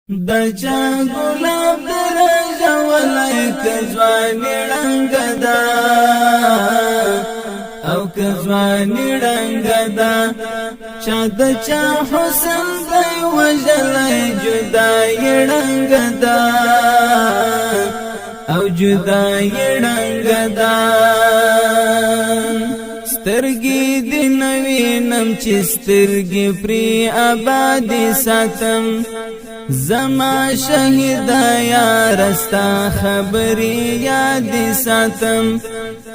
د چا ګلاب درجه ولای کځوانی رنگ دا او کځوانی رنگ دا چا د چا حسن دی وجلای جدای رنگ دا او جدای رنگ دا سترګې د نوینم چې سترګې پری آبادی ساتم زما شهید یا رستا خبری یاد ساتم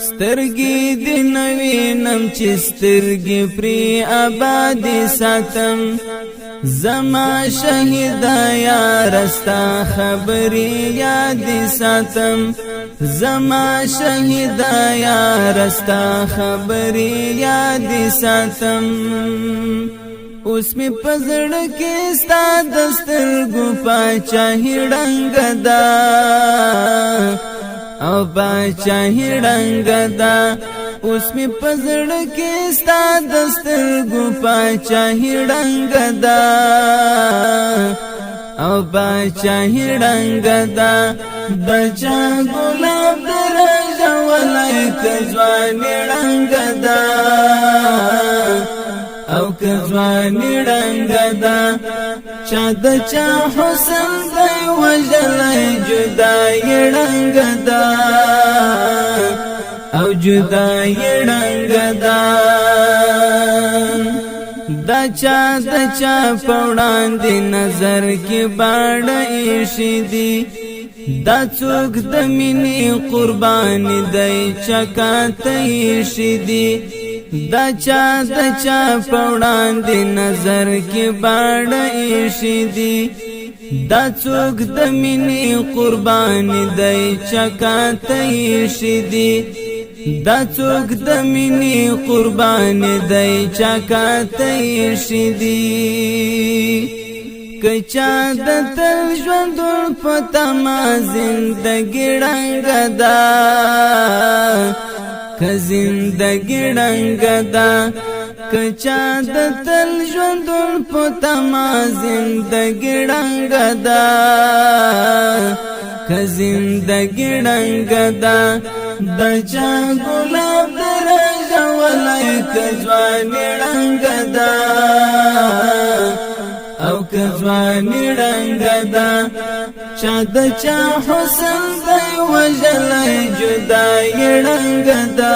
سترګې د نوینم چې سترګې پری آبادی ساتم زما شهید یا رستا خبری یاد ساتم زما شهید یا رستا خبری یاد ساتم اوس می پزړ کې ستا دسترګو پاچاهي رنگ دا او پاچاهي رنگ دا اوس می پزړ کې ستا دسترګو پاچاهي رنگ دا او پاچاهي رنگ دا د چا ګلاب درجه ولای کځوانی رنگ دا او کځوانی رنگ دا چا د چا حسن دی وجلای جدای رنگ دا او جدای رنگ دا دا چا پوڑان دی نظر کی باڑ ایشی دی دا څوک د مینې قربانی دی چکات ایشی دی دا چا پوڑان دی نظر کی باڑ ایشی دی دا څوک د مینې قربانی دی چکات ایشی دی دا څوک د مینې قربانی دی چکات ایشی دی کچا د تل ژوندون پتما زندگی رنگ دا که زندگی رنگ دا کچا د تل ژوندون پتما زندگی رنگ دا که زندگی رنگ دا د چا ګلاب درجه ولای کځوانی رنگ دا او کځوانی رنگ دا چا د چا حسن دی وجلای جدای رنگ دا